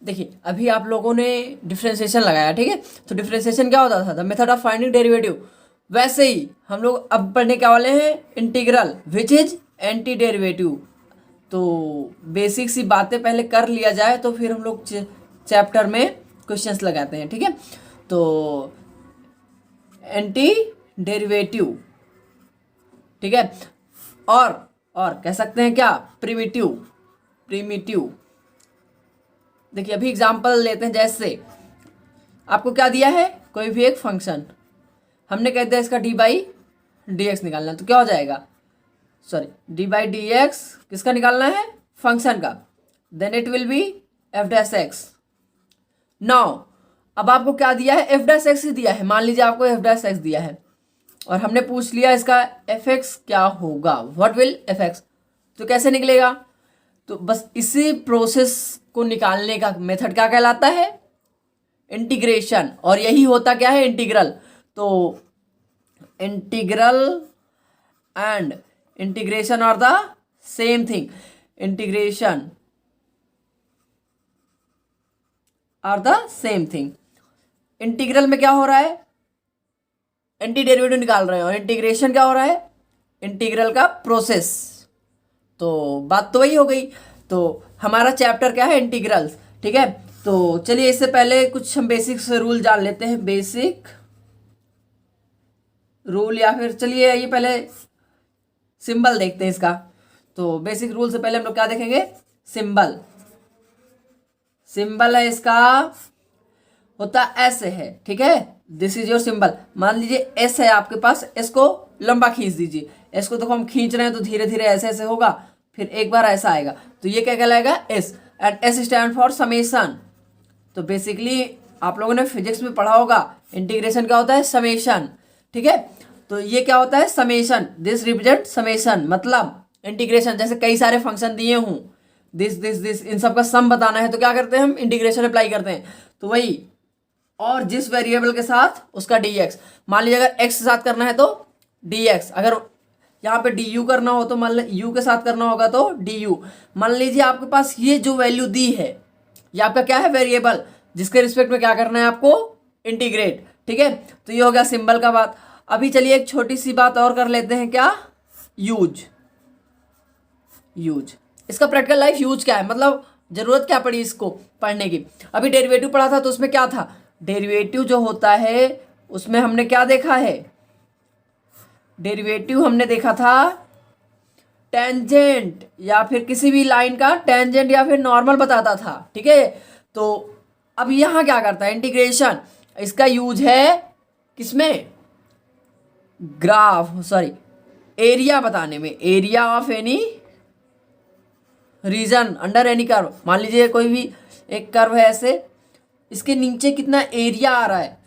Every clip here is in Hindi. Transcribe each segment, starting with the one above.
देखिए अभी आप लोगों ने डिफ्रेंशिएशन लगाया, ठीक है। तो डिफ्रेंशिएशन क्या होता था, the method of finding derivative. वैसे ही हम लोग अब पढ़ने क्या वाले हैं, integral which is anti derivative. तो बेसिक सी बातें पहले कर लिया जाए तो फिर हम लोग चैप्टर में क्वेश्चंस लगाते हैं, ठीक है। तो एंटी डेरिवेटिव, ठीक है। और कह सकते हैं क्या, प्रिमिटिव। प्रिमिटिव देखिए अभी एग्जांपल लेते हैं, जैसे आपको क्या दिया है, कोई भी एक फंक्शन, हमने कह दिया इसका डी बाई डी एक्स निकालना है, तो क्या हो जाएगा, sorry D by D X किसका निकालना है, फंक्शन का, then it will be F dash X. Now अब आपको क्या दिया है, एफ डैश एक्स ही दिया है, मान लीजिए आपको एफ डैश एक्स दिया है और हमने पूछ लिया इसका एफ एक्स क्या होगा, व्हाट विल एफ एक्स, तो कैसे निकलेगा। तो बस इसी प्रोसेस को निकालने का मेथड क्या कहलाता है, इंटीग्रेशन। और यही होता क्या है, इंटीग्रल। तो integral and integration are the same thing. Integration are the same thing. Integral में क्या हो रहा है, एंटी डेरिवेटिव निकाल रहे हैं, और इंटीग्रेशन क्या हो रहा है, इंटीग्रल का प्रोसेस। तो बात तो वही हो गई। तो हमारा चैप्टर क्या है, इंटीग्रल्स, ठीक है। तो चलिए इससे पहले कुछ हम बेसिक रूल जान लेते हैं, बेसिक रूल, या फिर चलिए ये पहले सिंबल देखते हैं इसका। तो बेसिक रूल से पहले हम लोग क्या देखेंगे, सिंबल। सिंबल है इसका, होता ऐसे है, ठीक है। This is your symbol. मान लीजिए एस है आपके पास, एस को लंबा खींच दीजिए। एस को देखो हम खींच रहे हैं तो धीरे धीरे ऐसे ऐसे होगा, फिर एक बार ऐसा आएगा, तो ये क्या कहलाएगा, S. And S stand for summation. तो बेसिकली आप लोगों ने फिजिक्स में पढ़ा होगा, इंटीग्रेशन क्या होता है, समेशन, ठीक है। तो ये क्या होता है, समेशन, दिस रिप्रेजेंट समेशन, मतलब इंटीग्रेशन। जैसे कई सारे फंक्शन दिए हूँ, दिस इन सब का सम बताना है तो क्या करते हैं हम, इंटीग्रेशन अप्लाई करते हैं। तो वही, और जिस वेरिएबल के साथ उसका डी एक्स, मान लीजिए अगर एक्स के साथ करना है तो डी एक्स, अगर यहाँ पे डी यू करना हो तो मान लीजिए यू के साथ करना होगा तो डी यू। मान लीजिए आपके पास ये जो वैल्यू दी है, ये आपका क्या है, वेरिएबल, जिसके रिस्पेक्ट में क्या करना है आपको, इंटीग्रेट, ठीक है। तो ये हो गया सिंबल का बात। अभी चलिए एक छोटी सी बात और कर लेते हैं, क्या, यूज। यूज, इसका प्रैक्टिकल लाइफ यूज क्या है, मतलब जरूरत क्या पड़ी इसको पढ़ने की। अभी डेरिवेटिव पढ़ा था तो उसमें क्या था, डेरिवेटिव जो होता है उसमें हमने क्या देखा है, डेरिवेटिव हमने देखा था टेंजेंट, या फिर किसी भी लाइन का टेंजेंट या फिर नॉर्मल बताता था, ठीक है। तो अब यहाँ क्या करता है, इंटीग्रेशन, इसका यूज है किसमें, ग्राफ, सॉरी एरिया बताने में, area of any region under any curve. मान लीजिए कोई भी एक कर्व है ऐसे, इसके नीचे कितना एरिया आ रहा है,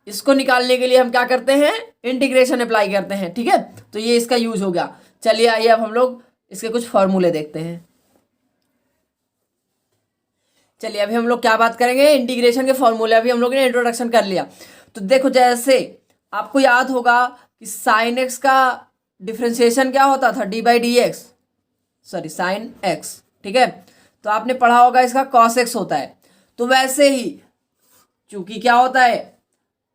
इसको निकालने के लिए हम क्या करते हैं, इंटीग्रेशन अप्लाई करते हैं, ठीक है। तो ये इसका यूज हो गया। चलिए आइए अब हम लोग इसके कुछ फॉर्मूले देखते हैं। चलिए अभी हम लोग क्या बात करेंगे, इंटीग्रेशन के फॉर्मूले। अभी हम लोग ने इंट्रोडक्शन कर लिया। तो देखो जैसे आपको याद होगा कि साइन एक्स का डिफ्रेंशिएशन क्या होता था, D by D X, sorry sine x, ठीक है। तो आपने पढ़ा होगा इसका कॉस एक्स होता है। तो वैसे ही चूंकि क्या होता है,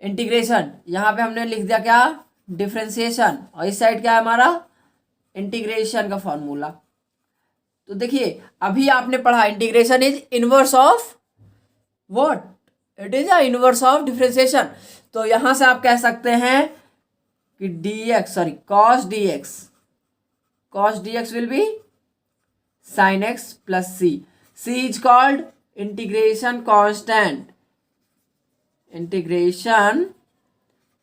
इंटीग्रेशन, यहाँ पे हमने लिख दिया क्या, डिफ्रेंशिएशन, और इस साइड क्या है हमारा, इंटीग्रेशन का फॉर्मूला। तो देखिए अभी आपने पढ़ा integration is inverse of what, it is a inverse of differentiation. तो यहां से आप कह सकते हैं कि D X, sorry cos D X, cos D X will be sine X plus C. C is called integration constant, integration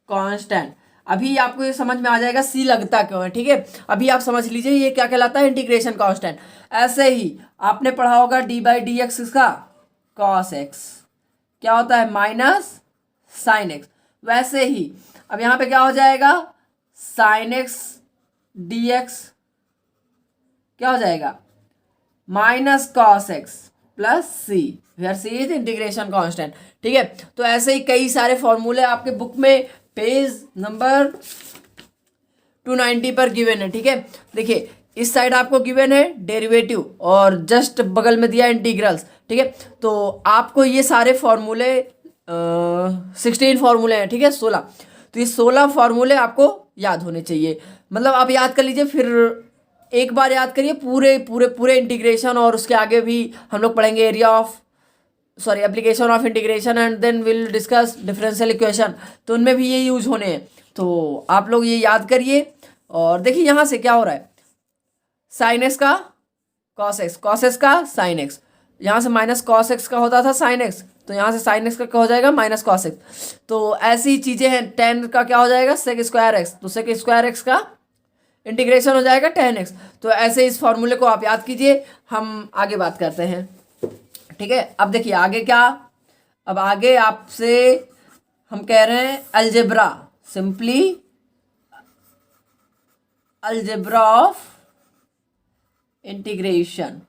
constant. अभी आपको ये समझ में आ जाएगा सी लगता क्यों है, ठीक है। अभी आप समझ लीजिए ये क्या कहलाता है, इंटीग्रेशन कांस्टेंट। ऐसे ही आपने पढ़ा होगा डी बाई डी एक्स का कॉस एक्स क्या होता है, माइनस साइन एक्स। वैसे ही अब यहाँ पे क्या हो जाएगा, साइन एक्स डी एक्स क्या हो जाएगा, minus cos X plus C, where C is integration constant, ठीक है। तो ऐसे ही कई सारे फॉर्मूले आपके बुक में पेज नंबर 290 पर गिवन है, ठीक है। देखिए इस साइड आपको गिवन है डेरिवेटिव और जस्ट बगल में दिया इंटीग्रल्स, ठीक है। तो आपको ये सारे फॉर्मूले 16 फॉर्मूले हैं, ठीक है, 16। तो ये 16 फॉर्मूले आपको याद होने चाहिए, मतलब आप याद कर लीजिए, फिर एक बार याद करिए पूरे पूरे पूरे इंटीग्रेशन, और उसके आगे भी हम लोग पढ़ेंगे application of integration and then will discuss differential equation, तो उनमें भी ये यूज होने हैं। तो आप लोग ये याद करिए। और देखिए यहाँ से क्या हो रहा है, साइन एक्स का कॉस एक्स, कॉस एक्स का साइन एक्स, यहाँ से माइनस कॉस एक्स का होता था साइन एक्स, तो यहाँ से साइन एक्स का क्या हो जाएगा, माइनस कॉस एक्स। तो ऐसी चीज़ें हैं। टेन का क्या हो जाएगा, सेक स्क्वायर एक्स, तो सेक स्क्वायर एक्स का इंटीग्रेशन हो जाएगा टेन एक्स। तो ऐसे इस फॉर्मूले को आप याद कीजिए, हम आगे बात करते हैं, ठीक है। अब देखिए आगे क्या, अब आगे आपसे हम कह रहे हैं algebra, simply algebra of integration.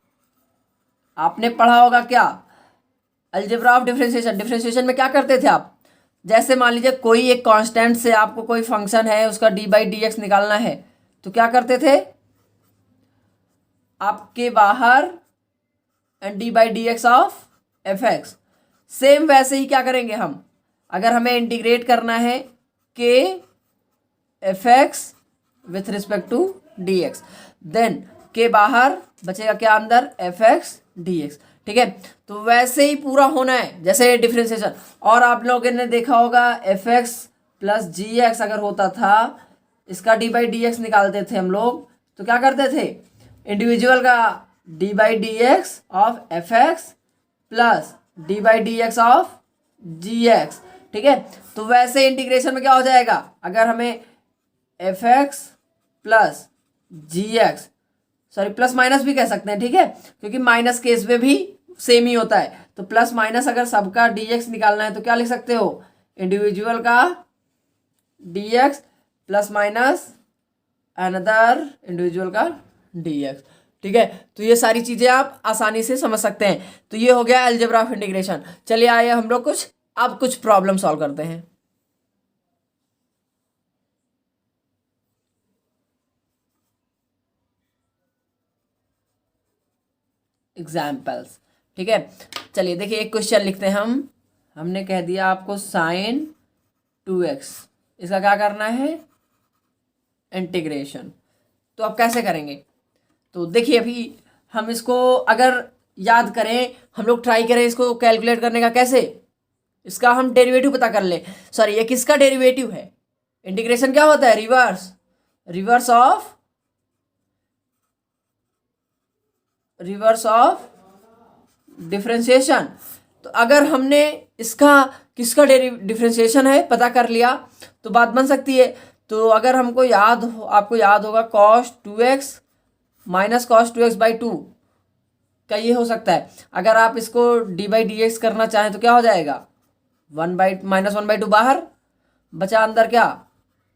आपने पढ़ा होगा क्या, अलजेब्रा ऑफ डिफरेंशिएशन। डिफरेंशिएशन में क्या करते थे आप, जैसे मान लीजिए कोई एक कांस्टेंट से आपको कोई फंक्शन है उसका डी बाई डी एक्स निकालना है, तो क्या करते थे, आपके बाहर and D by D X of F x. Same वैसे ही क्या करेंगे हम, अगर हमें इंटीग्रेट करना है के F X with respect to D X, then के बाहर बचेगा क्या अंदर, एफ एक्स डी एक्स, ठीक है। तो वैसे ही पूरा होना है जैसे डिफरेंशिएशन। और आप लोगों ने देखा होगा एफ एक्स प्लस जी एक्स अगर होता था, इसका डी बाई डी एक्स निकालते थे हम लोग, तो क्या करते थे, इंडिविजुअल का D by D X of F X plus D by D X of G X, ठीक है। तो वैसे इंटीग्रेशन में क्या हो जाएगा, अगर हमें एफ एक्स प्लस जी एक्स, सॉरी प्लस माइनस भी कह सकते हैं, ठीक है, क्योंकि माइनस केस में भी सेम ही होता है। तो प्लस माइनस अगर सबका डी एक्स निकालना है तो क्या लिख सकते हो, इंडिविजुअल का D x plus minus another individual का डी एक्स, ठीक है। तो ये सारी चीज़ें आप आसानी से समझ सकते हैं। तो ये हो गया अलजेब्रा ऑफ इंटीग्रेशन। चलिए आइए हम लोग अब कुछ प्रॉब्लम सॉल्व करते हैं। एग्जाम्पल्स, ठीक है। चलिए देखिए एक क्वेश्चन लिखते हैं हमने कह दिया आपको साइन 2x, इसका क्या करना है, इंटीग्रेशन। तो अब कैसे करेंगे, तो देखिए अभी हम इसको अगर याद करें, हम लोग ट्राई करें इसको कैलकुलेट करने का, कैसे, इसका हम डेरिवेटिव पता कर ले। सॉरी ये किसका डेरिवेटिव है, इंटीग्रेशन क्या होता है, रिवर्स ऑफ डिफरेंशिएशन। तो अगर हमने इसका किसका डिफरेंशिएशन है पता कर लिया तो बात बन सकती है। तो अगर आपको याद होगा cos 2x minus cos 2x by 2 का ये हो सकता है। अगर आप इसको डी बाई डी एक्स करना चाहें तो क्या हो जाएगा, माइनस वन बाई टू बाहर, बचा अंदर क्या,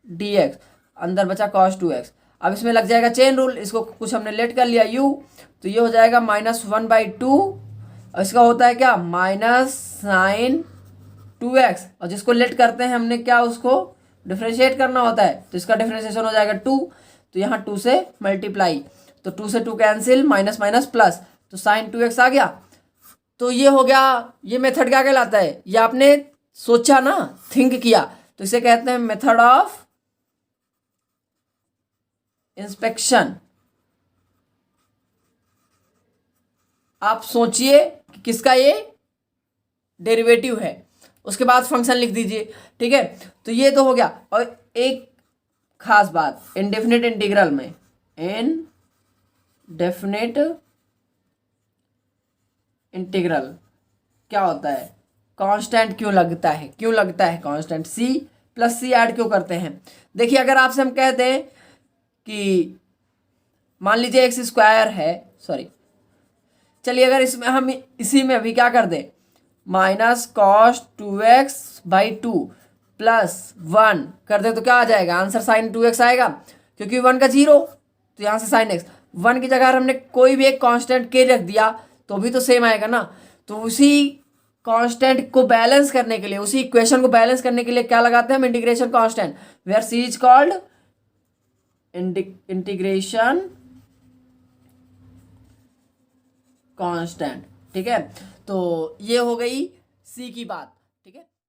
डी एक्स, अंदर बचा cos 2x। अब इसमें लग जाएगा चेन रूल, इसको कुछ हमने लेट कर लिया u, तो ये हो जाएगा माइनस वन बाई टू, और इसका होता है क्या, माइनस साइन 2x, और जिसको लेट करते हैं हमने क्या, उसको डिफ्रेंशिएट करना होता है, तो इसका डिफ्रेंशिएशन हो जाएगा 2, तो यहाँ 2 से मल्टीप्लाई, तो 2 से 2 कैंसिल, माइनस माइनस प्लस, तो साइन 2x आ गया। तो ये हो गया, ये मेथड क्या कहलाता है, ये आपने सोचा ना, थिंक किया, तो इसे कहते हैं मेथड ऑफ इंस्पेक्शन। आप सोचिए कि किसका ये डेरिवेटिव है, उसके बाद फंक्शन लिख दीजिए, ठीक है। तो ये तो हो गया। और एक खास बात, इनडेफिनेट इंटीग्रल में, इनडेफिनेट इंटीग्रल क्या होता है, कांस्टेंट क्यों लगता है कांस्टेंट, सी प्लस सी ऐड क्यों करते हैं। देखिए अगर आपसे हम कह दें कि मान लीजिए एक्स स्क्वायर है, सॉरी चलिए अगर इसमें हम इसी में अभी क्या कर दें, minus cos 2x by 2 plus 1 कर दे, तो क्या आ जाएगा आंसर, साइन 2x आएगा, क्योंकि 1 का 0, तो यहाँ से साइन x। 1 की जगह हमने कोई भी एक कांस्टेंट के रख दिया तो भी तो सेम आएगा ना। तो उसी कांस्टेंट को बैलेंस करने के लिए, उसी इक्वेशन को बैलेंस करने के लिए क्या लगाते हैं हम, integration constant, where C is called integration constant. ठीक है, तो ये हो गई सी की बात। ठीक है।